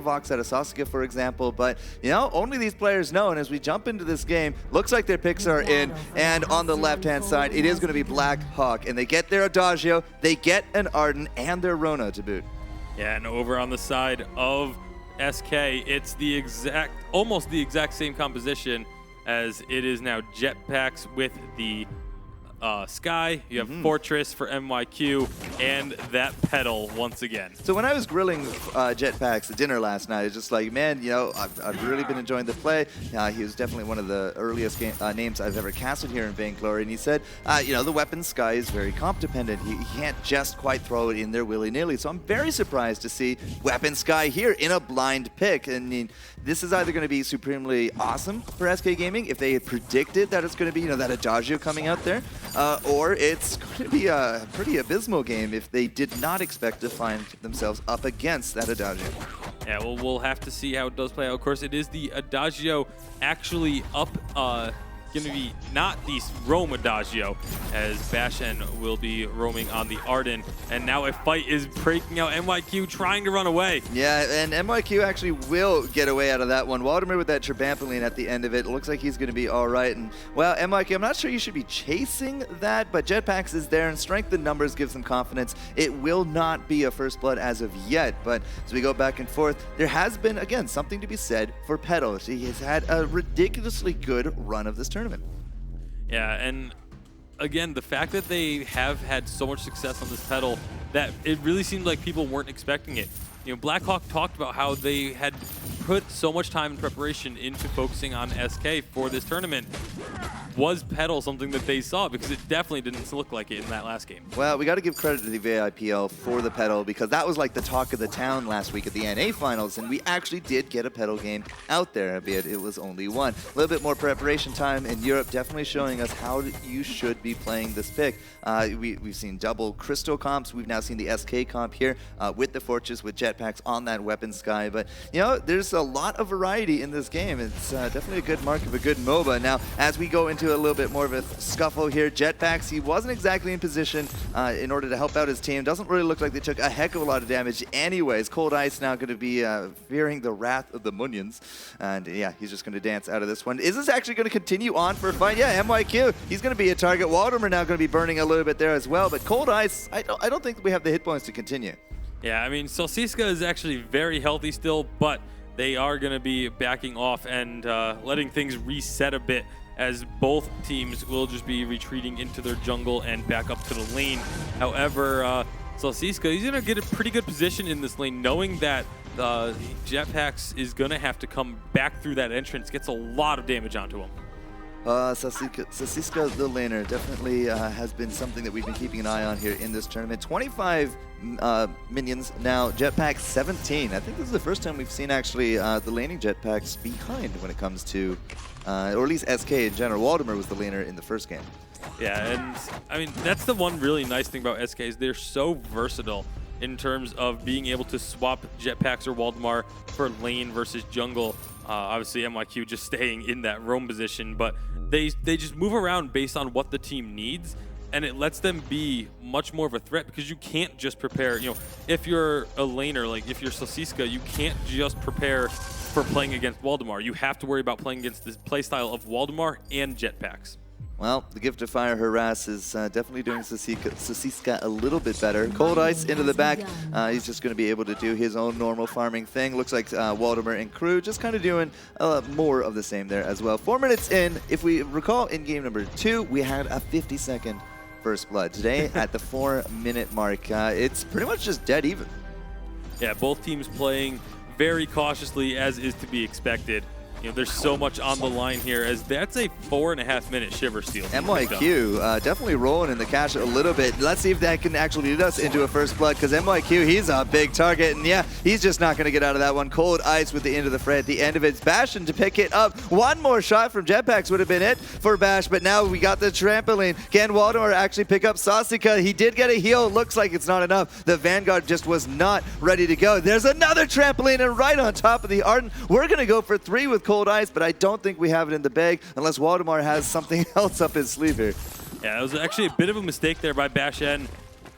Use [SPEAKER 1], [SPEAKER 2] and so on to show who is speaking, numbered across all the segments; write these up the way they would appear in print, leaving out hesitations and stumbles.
[SPEAKER 1] Vox out of Sasuke, for example, but you know, only these players know. And as we jump into this game, looks like their picks are in, and on the left-hand side, it is going to be Black Hawk, and they get their Adagio, they get an Arden, and their Rona to boot.
[SPEAKER 2] Yeah, and over on the side of SK, it's almost the exact same composition as it is now. Jetpacks with the Sky, you have Fortress for MYQ, and that pedal once again.
[SPEAKER 1] So when I was grilling Jetpacks at dinner last night, I was just like, man, you know, I've really been enjoying the play. He was definitely one of the earliest names I've ever casted here in Vainglory, and he said, you know, the weapon Sky is very comp dependent. He can't just quite throw it in there willy-nilly. So I'm very surprised to see weapon Sky here in a blind pick. I mean, this is either going to be supremely awesome for SK Gaming if they had predicted that it's going to be, you know, that Adagio coming out there, or it's going to be a pretty abysmal game if they did not expect to find themselves up against that Adagio.
[SPEAKER 2] Yeah, well, we'll have to see how it does play out. Of course, it is the Adagio actually up, going to be not the roam Adagio, as Bashen will be roaming on the Arden. And now a fight is breaking out. MYQ trying to run away.
[SPEAKER 1] Yeah, and MYQ actually will get away out of that one. Waldemar with that Trebampoline at the end of it. Looks like he's going to be all right. And, well, MYQ, I'm not sure you should be chasing that, but Jetpacks is there, and strength in numbers gives them confidence. It will not be a first blood as of yet, but as we go back and forth, there has been, again, something to be said for Petal. He has had a ridiculously good run of this tournament.
[SPEAKER 2] Yeah, and again, the fact that they have had so much success on this pedal, that it really seemed like people weren't expecting it. You know, Blackhawk talked about how they had put so much time and preparation into focusing on SK for this tournament. Was pedal something that they saw? Because it definitely didn't look like it in that last game.
[SPEAKER 1] Well, we got to give credit to the VIPL for the pedal, because that was like the talk of the town last week at the NA finals, and we actually did get a pedal game out there, albeit it was only one. A little bit more preparation time in Europe, definitely showing us how you should be playing this pick. We've seen double Crystal comps. We've now seen the SK comp here with the Fortress, with Jetpacks on that weapon Sky. But, you know, there's a lot of variety in this game. It's definitely a good mark of a good MOBA. Now, as we go into a little bit more of a scuffle here, Jetpacks, he wasn't exactly in position in order to help out his team. Doesn't really look like they took a heck of a lot of damage anyways. Cold Ice now going to be fearing the wrath of the Munions. And yeah, he's just going to dance out of this one. Is this actually going to continue on for a fight? Yeah, MYQ, he's going to be a target. Waldemar now going to be burning a little bit there as well. But Cold Ice, I don't think we have the hit points to continue.
[SPEAKER 2] Yeah, I mean, Solsiska is actually very healthy still, but they are going to be backing off and letting things reset a bit, as both teams will just be retreating into their jungle and back up to the lane. However, Solsiska, he's going to get a pretty good position in this lane, knowing that Jetpacks is going to have to come back through that entrance. Gets a lot of damage onto him.
[SPEAKER 1] Solsiska, the laner, definitely has been something that we've been keeping an eye on here in this tournament. 25 minions now, Jetpacks 17. I think this is the first time we've seen actually the laning Jetpacks behind when it comes to, or at least SK in general. Waldemar was the laner in the first game.
[SPEAKER 2] Yeah, and I mean, that's the one really nice thing about SK is they're so versatile in terms of being able to swap Jetpacks or Waldemar for lane versus jungle. Obviously, MYQ just staying in that roam position, but they just move around based on what the team needs, and it lets them be much more of a threat, because you can't just prepare. You know, if you're a laner, like if you're Solsiska, you can't just prepare for playing against Waldemar. You have to worry about playing against this playstyle of Waldemar and Jetpacks.
[SPEAKER 1] Well, the Gift of Fire Harass is definitely doing Solsiska a little bit better. Cold Ice into the back. He's just going to be able to do his own normal farming thing. Looks like Waldemar and crew just kind of doing more of the same there as well. 4 minutes in, if we recall, in game number 2, we had a 50-second first blood. Today, at the 4-minute mark, it's pretty much just dead even.
[SPEAKER 2] Yeah, both teams playing very cautiously, as is to be expected. You know, there's so much on the line here, as that's a 4.5-minute Shiver Steal.
[SPEAKER 1] MYQ definitely rolling in the cash a little bit. Let's see if that can actually lead us into a first blood, because MYQ, he's a big target, and yeah, he's just not going to get out of that one. Cold Ice with the end of the fray at the end of it. Bastion to pick it up. One more shot from Jetpacks would have been it for Bash, but now we got the trampoline. Can Waldemar actually pick up Sasuke? He did get a heal. Looks like it's not enough. The Vanguard just was not ready to go. There's another trampoline, and right on top of the Arden. We're going to go for 3 with Cold Ice, but I don't think we have it in the bag unless Waldemar has something else up his sleeve here.
[SPEAKER 2] Yeah, it was actually a bit of a mistake there by Bashen.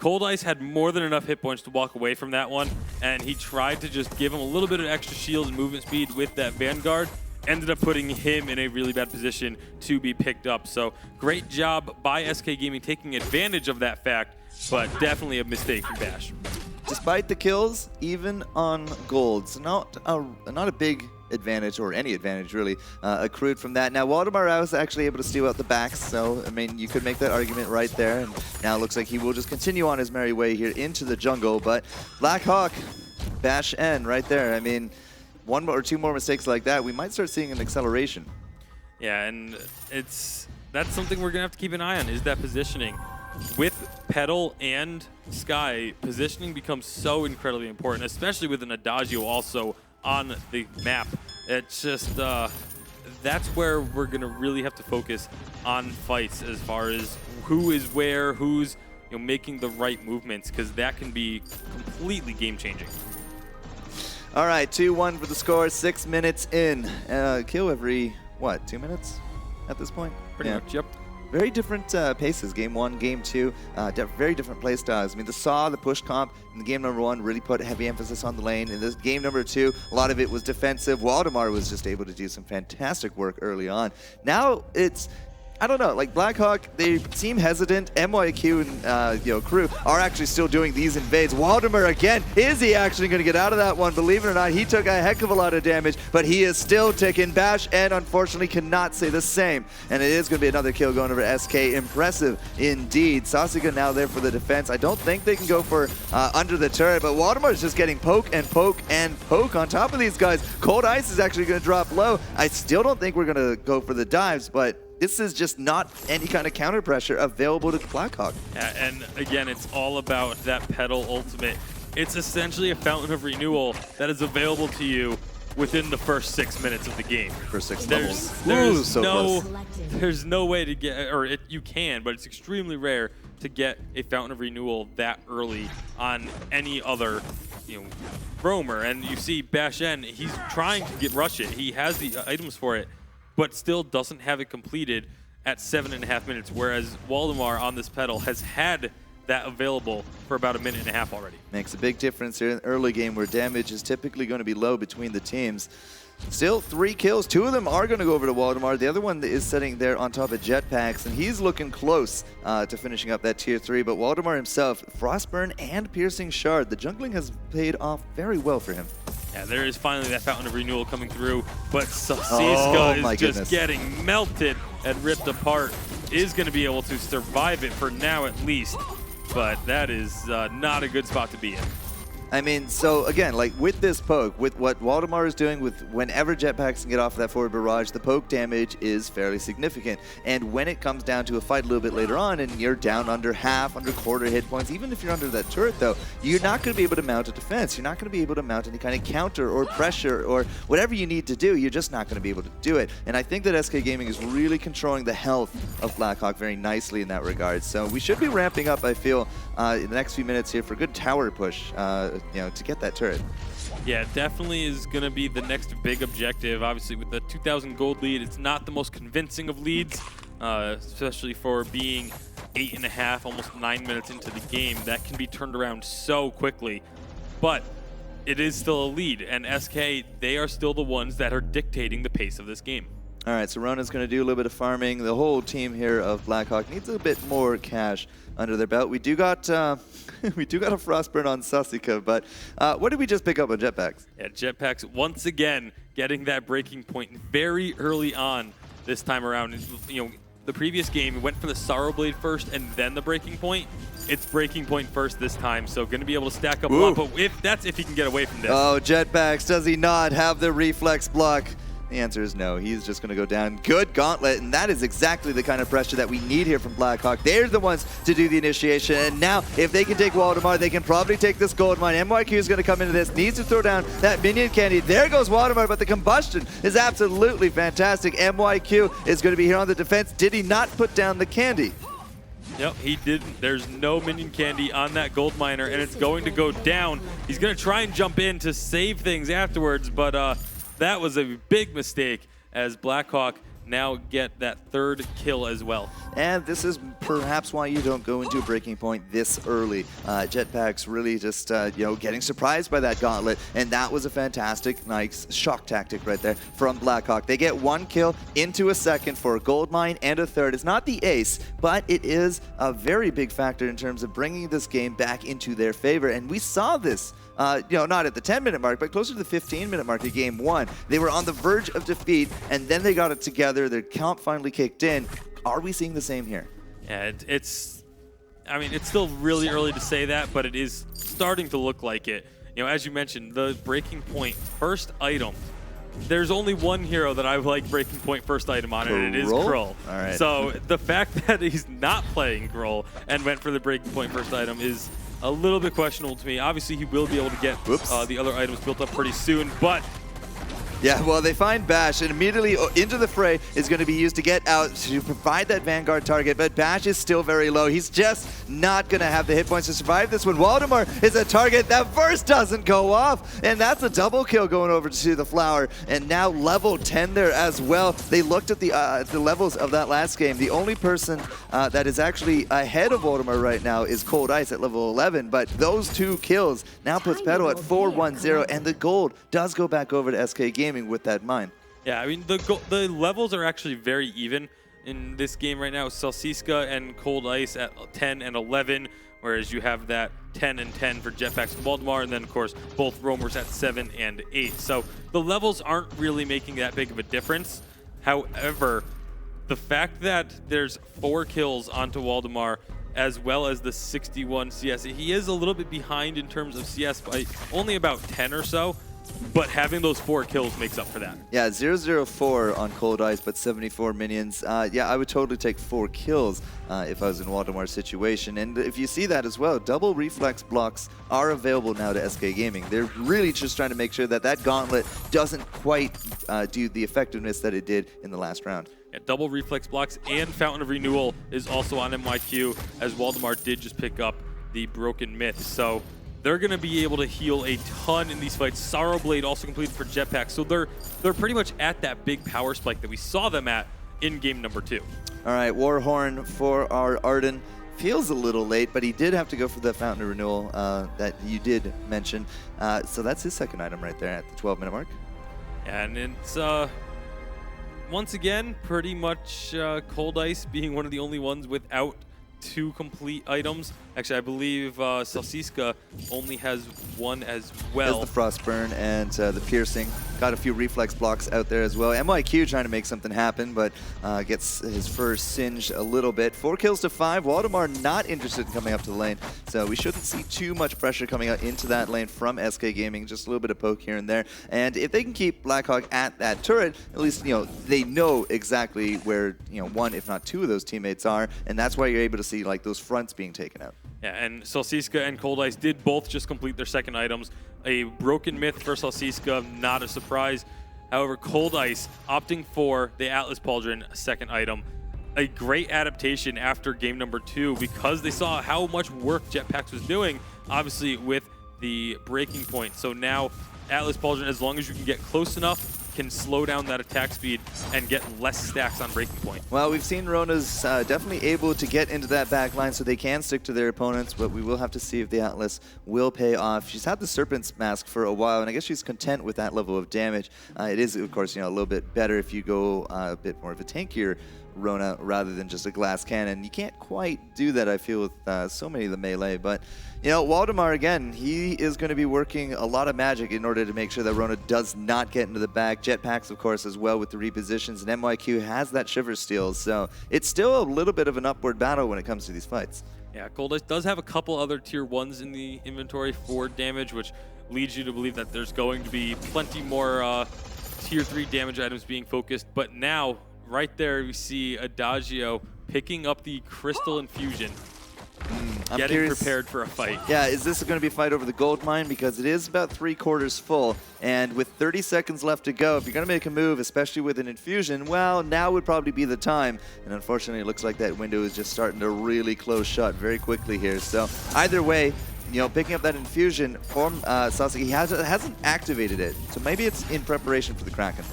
[SPEAKER 2] Cold Ice had more than enough hit points to walk away from that one, and he tried to just give him a little bit of extra shield and movement speed with that Vanguard. Ended up putting him in a really bad position to be picked up. So great job by SK Gaming taking advantage of that fact, but definitely a mistake from BlH.
[SPEAKER 1] Despite the kills, even on gold, so not a big advantage, or any advantage really, accrued from that. Now Waldemar was actually able to steal out the backs, so I mean you could make that argument right there, and now it looks like he will just continue on his merry way here into the jungle. But Blackhawk, Bash N right there, I mean one or two more mistakes like that, we might start seeing an acceleration.
[SPEAKER 2] Yeah, and that's something we're gonna have to keep an eye on, is that positioning. With Petal and Sky, positioning becomes so incredibly important, especially with an Adagio also on the map. It's just, that's where we're gonna really have to focus on fights as far as who is where, who's making the right movements, because that can be completely game-changing.
[SPEAKER 1] All right, 2-1 for the score, 6 minutes in. Kill every, what, 2 minutes at this point?
[SPEAKER 2] Pretty much, yep.
[SPEAKER 1] Very different paces, game 1, game 2, very different play styles. I mean, the Saw, the push comp in the game number 1 really put heavy emphasis on the lane. In this game number 2, a lot of it was defensive. Waldemar was just able to do some fantastic work early on. Now it's, I don't know, like Blackhawk, they seem hesitant. MYQ and crew are actually still doing these invades. Waldemar again, is he actually going to get out of that one? Believe it or not, he took a heck of a lot of damage, but he is still ticking. Bash and unfortunately cannot say the same. And it is going to be another kill going over SK. Impressive indeed. Sasika now there for the defense. I don't think they can go for under the turret, but Waldemar is just getting poke and poke and poke on top of these guys. Cold Ice is actually going to drop low. I still don't think we're going to go for the dives, but this is just not any kind of counter pressure available to Blackhawk.
[SPEAKER 2] Yeah, and again, it's all about that Petal ultimate. It's essentially a fountain of renewal that is available to you within the first 6 minutes of the game.
[SPEAKER 1] First 6
[SPEAKER 2] levels. There's no way to get, or you can, but it's extremely rare to get a fountain of renewal that early on any other roamer. And you see Bash N, he's trying to rush it. He has the items for it, but still doesn't have it completed at 7.5 minutes, whereas Waldemar on this Petal has had that available for about 1.5 minutes already.
[SPEAKER 1] Makes a big difference here in the early game where damage is typically going to be low between the teams. Still 3 kills. 2 of them are going to go over to Waldemar. The other one is sitting there on top of Jetpacks, and he's looking close to finishing up that tier 3. But Waldemar himself, Frostburn and Piercing Shard, the jungling has paid off very well for him.
[SPEAKER 2] Yeah, there is finally that fountain of renewal coming through, but Sasiska is just getting melted and ripped apart. Is going to be able to survive it for now at least, but that is not a good spot to be in.
[SPEAKER 1] I mean, so again, like with this poke, with what Waldemar is doing with whenever Jetpacks can get off of that forward barrage, the poke damage is fairly significant. And when it comes down to a fight a little bit later on and you're down under half, under quarter hit points, even if you're under that turret though, you're not going to be able to mount a defense. You're not going to be able to mount any kind of counter or pressure or whatever you need to do. You're just not going to be able to do it. And I think that SK Gaming is really controlling the health of Blackhawk very nicely in that regard. So we should be ramping up, I feel, in the next few minutes here for a good tower push. To get that turret.
[SPEAKER 2] Yeah, it definitely is going to be the next big objective. Obviously, with the 2,000 gold lead, it's not the most convincing of leads, especially for being 8.5, almost 9 minutes into the game. That can be turned around so quickly, but it is still a lead, and SK, they are still the ones that are dictating the pace of this game.
[SPEAKER 1] All right, so Rona's going to do a little bit of farming. The whole team here of Blackhawk needs a bit more cash under their belt. We do got we do got a Frostburn on Sasika, but what did we just pick up on Jetpacks?
[SPEAKER 2] Yeah, Jetpacks once again getting that breaking point very early on this time around. The previous game went for the Sorrow Blade first and then the breaking point. It's breaking point first this time, so going to be able to stack up a lot. But if he can get away from this.
[SPEAKER 1] Oh, Jetpacks, does he not have the reflex block? The answer is no. He's just going to go down. Good gauntlet, and that is exactly the kind of pressure that we need here from Blackhawk. They're the ones to do the initiation, and now if they can take Waldemar, they can probably take this gold mine. MYQ is going to come into this, needs to throw down that minion candy. There goes Waldemar, but the combustion is absolutely fantastic. MYQ is going to be here on the defense. Did he not put down the candy?
[SPEAKER 2] Yep, he didn't. There's no minion candy on that gold miner, and it's going to go down. He's going to try and jump in to save things afterwards, but that was a big mistake as Blackhawk now get that 3rd kill as well.
[SPEAKER 1] and this is perhaps why you don't go into a breaking point this early. Jetpack's really just, getting surprised by that gauntlet, and that was a fantastic, nice shock tactic right there from Blackhawk. They get 1 kill into a second for a gold mine and a third. It's not the ace, but it is a very big factor in terms of bringing this game back into their favor, and we saw this not at the 10-minute mark, but closer to the 15-minute mark of game 1. They were on the verge of defeat, and then they got it together. Their comp finally kicked in. Are we seeing the same here?
[SPEAKER 2] Yeah, it's still really early to say that, but it is starting to look like it. As you mentioned, the breaking point first item. There's only one hero that I like breaking point first item on, and it is Krull.
[SPEAKER 1] All right.
[SPEAKER 2] So the fact that he's not playing Krull and went for the breaking point first item is a little bit questionable to me. Obviously, he will be able to get the other items built up pretty soon, but...
[SPEAKER 1] Yeah, well, they find Bash, and immediately into the fray is going to be used to get out to provide that Vanguard target, but Bash is still very low. He's just not going to have the hit points to survive this one. Waldemar is a target. That burst doesn't go off, and that's a double kill going over to the Flower, and now level 10 there as well. They looked at the levels of that last game. The only person that is actually ahead of Waldemar right now is Cold Ice at level 11, but those 2 kills now puts Pedal at 4-1-0, and the gold does go back over to SK Gaming with that mine.
[SPEAKER 2] Yeah, I mean, the levels are actually very even in this game right now. Salsiska and Cold Ice at 10 and 11, whereas you have that 10 and 10 for Jetpacks and Waldemar, and then, of course, both roamers at 7 and 8. So the levels aren't really making that big of a difference. However, the fact that there's 4 kills onto Waldemar as well as the 61 CS, he is a little bit behind in terms of CS by only about 10 or so. But having those 4 kills makes up for that.
[SPEAKER 1] Yeah, 0-0-4 on Cold Ice, but 74 minions. Yeah, I would totally take 4 kills if I was in Waldemar's situation. And if you see that as well, double reflex blocks are available now to SK Gaming. They're really just trying to make sure that that gauntlet doesn't quite do the effectiveness that it did in the last round.
[SPEAKER 2] Yeah, double reflex blocks and Fountain of Renewal is also on MYQ, as Waldemar did just pick up the Broken Myth. So they're going to be able to heal a ton in these fights. Sorrow Blade also completed for Jetpack, so they're pretty much at that big power spike that we saw them at in game number 2.
[SPEAKER 1] All right, Warhorn for our Arden. Feels a little late, but he did have to go for the Fountain of Renewal that you did mention. So that's his second item right there at the 12-minute mark.
[SPEAKER 2] And it's, once again, pretty much Cold Ice being one of the only ones without 2 complete items. Actually, I believe Salsiska only has 1 as well.
[SPEAKER 1] There's the Frostburn and the Piercing. Got a few reflex blocks out there as well. MYQ trying to make something happen, but gets his first singed a little bit. 4 kills to 5. Waldemar not interested in coming up to the lane, so we shouldn't see too much pressure coming out into that lane from SK Gaming. Just a little bit of poke here and there. And if they can keep Blackhawk at that turret, at least they know exactly where 1 if not 2 of those teammates are, and that's why you're able to see like those fronts being taken out.
[SPEAKER 2] Yeah, and Salsiska and Cold Ice did both just complete their second items. A Broken Myth for Salsiska, not a surprise. However, Cold Ice opting for the Atlas Pauldron second item. A great adaptation after game number 2 because they saw how much work Jetpacks was doing, obviously with the breaking point. So now Atlas Pauldron, as long as you can get close enough, can slow down that attack speed and get less stacks on breaking point.
[SPEAKER 1] Well, we've seen Rona's definitely able to get into that back line so they can stick to their opponents, but we will have to see if the Atlas will pay off. She's had the Serpent's Mask for a while, and I guess she's content with that level of damage. It is, of course, a little bit better if you go a bit more of a tankier Rona rather than just a glass cannon. You can't quite do that, I feel, with so many of the melee, but Waldemar, again, he is going to be working a lot of magic in order to make sure that Rona does not get into the back. Jetpacks, of course, as well with the repositions, and MYQ has that Shiver Steel, so it's still a little bit of an upward battle when it comes to these fights.
[SPEAKER 2] Yeah, Cold Ice does have a couple other tier 1s in the inventory for damage, which leads you to believe that there's going to be plenty more tier 3 damage items being focused, but now, right there, we see Adagio picking up the Crystal Infusion.
[SPEAKER 1] I'm
[SPEAKER 2] getting
[SPEAKER 1] curious,
[SPEAKER 2] prepared for a fight.
[SPEAKER 1] Yeah, is this going to be a fight over the gold mine? Because it is about 3/4 full, and with 30 seconds left to go, if you're going to make a move, especially with an infusion, well, now would probably be the time. And unfortunately, it looks like that window is just starting to really close shut very quickly here. So either way, picking up that infusion from Sasuke, he hasn't activated it, so maybe it's in preparation for the Kraken.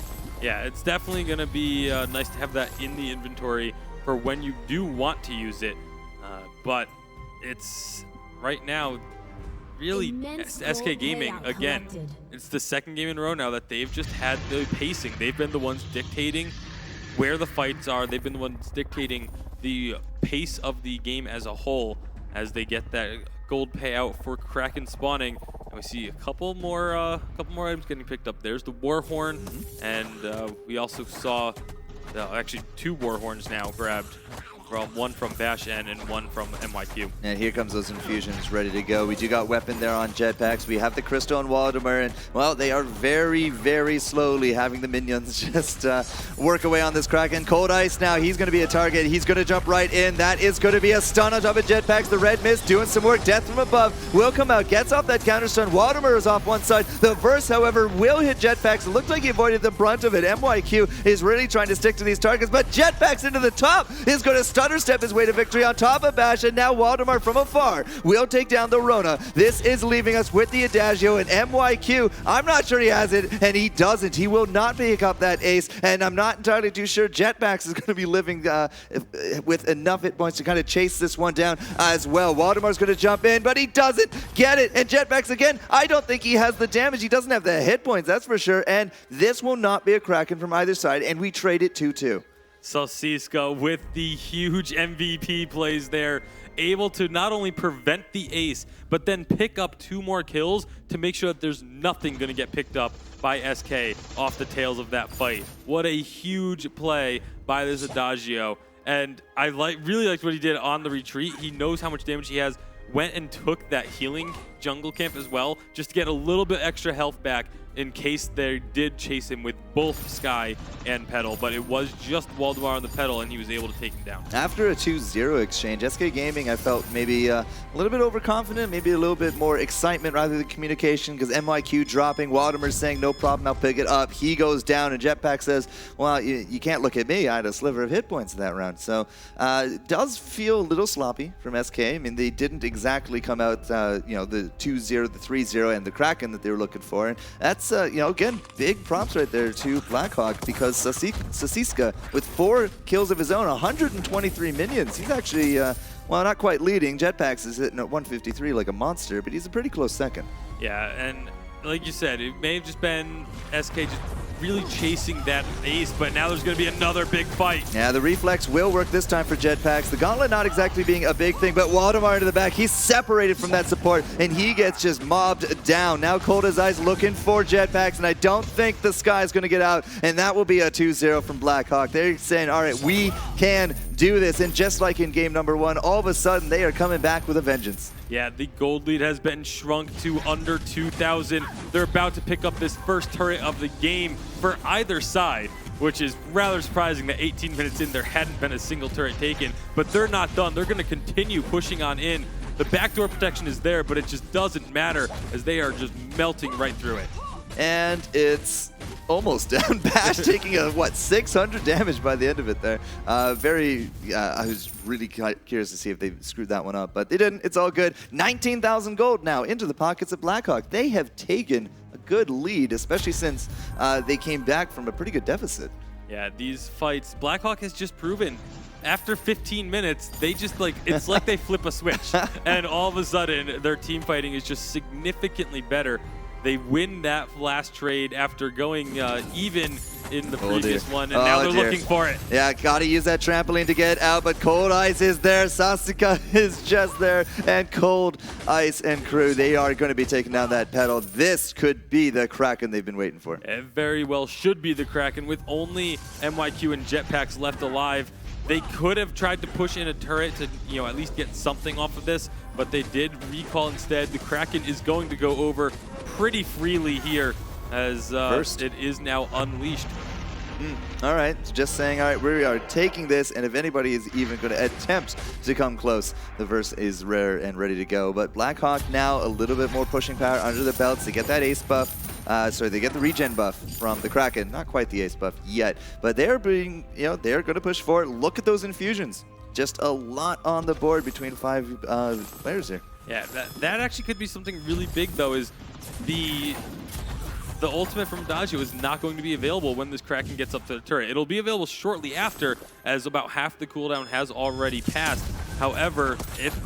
[SPEAKER 2] Yeah, it's definitely going to be nice to have that in the inventory for when you do want to use it. But it's right now really SK Gaming again. It's the second game in a row now that they've just had the pacing. They've been the ones dictating where the fights are. They've been the ones dictating the pace of the game as a whole as they get that gold payout for Kraken spawning. And we see a couple more items getting picked up. There's the Warhorn, and we also saw actually 2 Warhorns now grabbed. One from BlH and one from MYQ.
[SPEAKER 1] And here comes those infusions ready to go. We do got weapon there on jetpacks. We have the Crystal and Waldemar, and well, they are very, very slowly having the minions just work away on this Kraken. Cold Ice now, he's going to be a target. He's going to jump right in. That is going to be a stun on top of jetpacks. The red mist doing some work. Death from above will come out, gets off that counter stun. Waldemar is off one side. The verse, however, will hit jetpacks. It looked like he avoided the brunt of it. MYQ is really trying to stick to these targets, but jetpacks into the top is going to stutter step his way to victory on top of BlH, and now Waldemar from afar will take down the Rona. This is leaving us with the Adagio, and MYQ, I'm not sure he has it, and he doesn't. He will not pick up that ace, and I'm not entirely too sure Jetpacks is going to be living with enough hit points to kind of chase this one down as well. Waldemar's going to jump in, but he doesn't get it, and Jetpacks again, I don't think he has the damage. He doesn't have the hit points, that's for sure, and this will not be a Kraken from either side, and we trade it 2-2.
[SPEAKER 2] Salsiska with the huge MVP plays there, able to not only prevent the ace, but then pick up 2 more kills to make sure that there's nothing going to get picked up by SK off the tails of that fight. What a huge play by this Adagio. And I really liked what he did on the retreat. He knows how much damage he has. Went and took that healing jungle camp as well, just to get a little bit extra health back in case they did chase him with both Sky and Petal, but it was just Waldemar on the Petal, and he was able to take him down.
[SPEAKER 1] After a 2-0 exchange, SK Gaming, I felt maybe a little bit overconfident, maybe a little bit more excitement rather than communication, because MYQ dropping, Waldemar saying, no problem, I'll pick it up. He goes down, and Jetpack says, well, you can't look at me. I had a sliver of hit points in that round. So it does feel a little sloppy from SK. I mean, they didn't exactly come out, the 2-0, the 3-0, and the Kraken that they were looking for. And that's, again, big props right there to Blackhawk, because Salsiska, with 4 kills of his own, 123 minions. He's actually, well, not quite leading. Jetpacks is hitting at 153 like a monster, but he's a pretty close second.
[SPEAKER 2] Yeah, and like you said, it may have just been SK just really chasing that ace, but now there's going to be another big fight. Yeah,
[SPEAKER 1] the reflex will work this time for Jetpacks. The gauntlet not exactly being a big thing, but Waldemar into the back. He's separated from that support, and he gets just mobbed down. Now Cold as Ice looking for Jetpacks, and I don't think the Sky is going to get out, and that will be a 2-0 from Blackhawk. They're saying, all right, we can do this, and just like in game number 1, all of a sudden they are coming back with a vengeance.
[SPEAKER 2] Yeah, the gold lead has been shrunk to under 2,000. They're about to pick up this first turret of the game for either side, which is rather surprising that 18 minutes in there hadn't been a single turret taken. But they're not done. They're going to continue pushing on in. The backdoor protection is there, but it just doesn't matter as they are just melting right through it.
[SPEAKER 1] And it's almost down. BlH taking a, 600 damage by the end of it there. I was really curious to see if they screwed that one up, but they didn't. It's all good. 19,000 gold now into the pockets of Blackhawk. They have taken a good lead, especially since they came back from a pretty good deficit.
[SPEAKER 2] Yeah, these fights, Blackhawk has just proven after 15 minutes, they just it's like they flip a switch and all of a sudden their team fighting is just significantly better. They win that last trade after going even in the previous one, and now they're looking for it.
[SPEAKER 1] Yeah, gotta use that trampoline to get out, but Cold Ice is there, Salsiska is just there, and Cold Ice and crew, they are going to be taking down that Petal. This could be the Kraken they've been waiting for.
[SPEAKER 2] It very well should be the Kraken, with only MYQ and Jetpacks left alive. They could have tried to push in a turret to, at least get something off of this, but they did recall instead. The Kraken is going to go over pretty freely here as it is now unleashed.
[SPEAKER 1] All right, just saying, all right, we are taking this, and if anybody is even going to attempt to come close, the verse is rare and ready to go. But Blackhawk now a little bit more pushing power under the belts. They get that ace buff. They get the regen buff from the Kraken. Not quite the ace buff yet, but they're being, they're going to push forward. Look at those infusions. Just a lot on the board between 5 players here.
[SPEAKER 2] Yeah, that actually could be something really big, though, is the the ultimate from Adagio is not going to be available when this Kraken gets up to the turret. It'll be available shortly after, as about half the cooldown has already passed. However,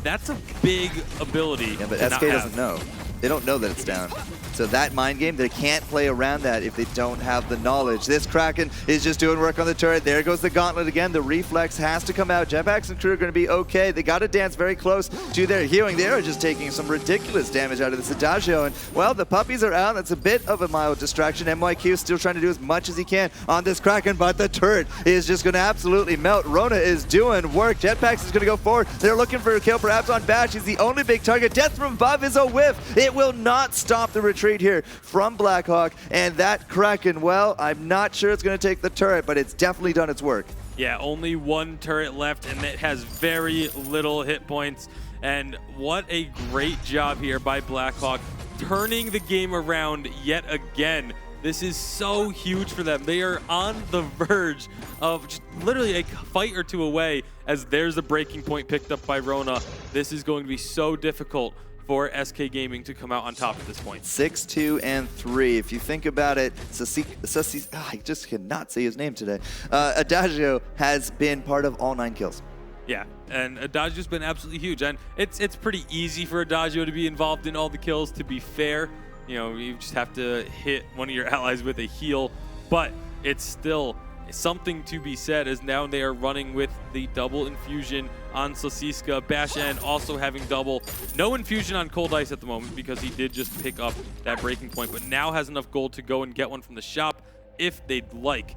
[SPEAKER 2] that's a big ability.
[SPEAKER 1] Yeah, but SK doesn't know. They don't know that it's down. So that mind game, they can't play around that if they don't have the knowledge. This Kraken is just doing work on the turret. There goes the gauntlet again. The reflex has to come out. Jetpacks and crew are going to be okay. They got to dance very close to their healing. They are just taking some ridiculous damage out of this Adagio. And, well, the puppies are out. That's a bit of a mild distraction. MYQ still trying to do as much as he can on this Kraken, but the turret is just going to absolutely melt. Rona is doing work. Jetpacks is going to go forward. They're looking for a kill, perhaps on BlH. He's the only big target. Death from above is a whiff. It will not stop the retreat here from Blackhawk, and that Kraken, well, I'm not sure it's going to take the turret, but it's definitely done its work.
[SPEAKER 2] Yeah, only one turret left, and it has very little hit points. And what a great job here by Blackhawk, turning the game around yet again. This is so huge for them. They are on the verge of just literally a fight or two away, as there's a breaking point picked up by Rona. This is going to be so difficult for SK Gaming to come out on top at this point.
[SPEAKER 1] 6-2 and 3. If you think about it, I just cannot say his name today. Adagio has been part of all 9 kills.
[SPEAKER 2] Yeah, and Adagio's been absolutely huge, and it's pretty easy for Adagio to be involved in all the kills, to be fair. You know, you just have to hit one of your allies with a heal, but it's still something to be said, as now they are running with the double infusion on Sosiska. BlH also having double. No infusion on Cold Ice at the moment because he did just pick up that breaking point, but now has enough gold to go and get one from the shop if they'd like.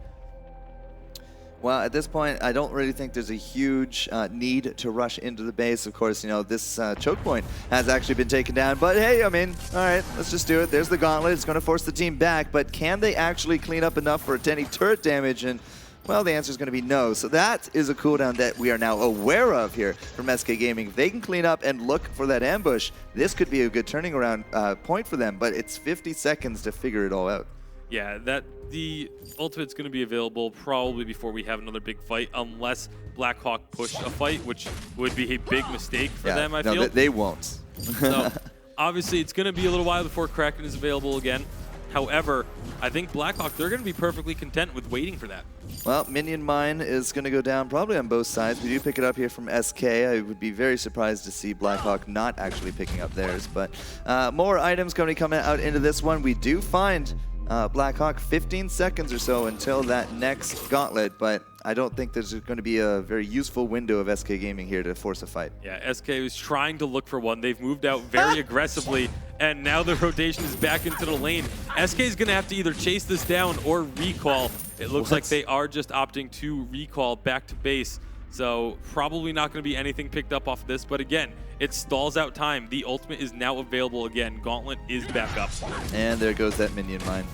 [SPEAKER 1] Well, at this point, I don't really think there's a huge need to rush into the base. Of course, you know, this choke point has actually been taken down. But hey, I mean, all right, let's just do it. There's the gauntlet. It's going to force the team back. But can they actually clean up enough for any turret damage? And, well, the answer is going to be no. So that is a cooldown that we are now aware of here from SK Gaming. If they can clean up and look for that ambush, this could be a good turning around point for them. But it's 50 seconds to figure it all out.
[SPEAKER 2] Yeah, the ultimate's going to be available probably before we have another big fight, unless Blackhawk push a fight, which would be a big mistake for them, I feel.
[SPEAKER 1] They won't.
[SPEAKER 2] So, obviously, it's going to be a little while before Kraken is available again. However, I think Blackhawk, they're going to be perfectly content with waiting for that.
[SPEAKER 1] Well, Minion Mine is going to go down probably on both sides. We do pick it up here from SK. I would be very surprised to see Blackhawk not actually picking up theirs. But more items going to be coming out into this one. We do find Blackhawk 15 seconds or so until that next gauntlet, but I don't think there's going to be a very useful window of SK Gaming here to force a fight.
[SPEAKER 2] Yeah, SK was trying to look for one. They've moved out very aggressively, and now the rotation is back into the lane. SK is going to have to either chase this down or recall. It looks like they are just opting to recall back to base. So probably not going to be anything picked up off this, but again, it stalls out time. The ultimate is now available again. Gauntlet is back up.
[SPEAKER 1] And there goes that Minion Mine.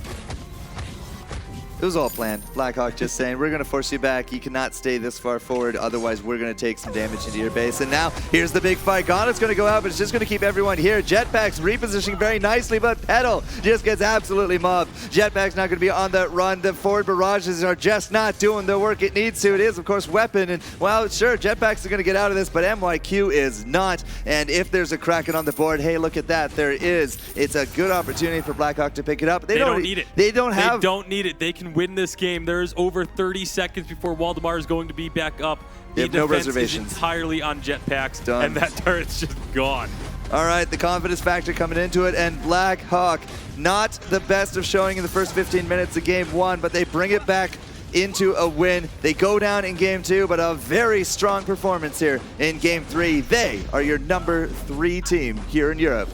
[SPEAKER 1] It was all planned. Blackhawk just saying, we're going to force you back. You cannot stay this far forward. Otherwise, we're going to take some damage into your base. And now, here's the big fight. Gauntlet's going to go out, but it's just going to keep everyone here. Jetpack's repositioning very nicely, but Petal just gets absolutely mobbed. Jetpack's not going to be on the run. The forward barrages are just not doing the work it needs to. It is, of course, weapon. And, well, sure, Jetpack's going to get out of this, but MYQ is not. And if there's a Kraken on the board, hey, look at that. There is. It's a good opportunity for Blackhawk to pick it up.
[SPEAKER 2] They don't need it.
[SPEAKER 1] They don't
[SPEAKER 2] need it. They can win this game. There's over 30 seconds before Waldemar is going to be back up.
[SPEAKER 1] The defense is
[SPEAKER 2] entirely on Jetpacks,
[SPEAKER 1] Done.
[SPEAKER 2] and that turret's just gone.
[SPEAKER 1] All right, the confidence factor coming into it, and Blackhawk, not the best of showing in the first 15 minutes of game 1, but they bring it back into a win. They go down in game 2, but a very strong performance here in game 3. They are your number 3 team here in Europe.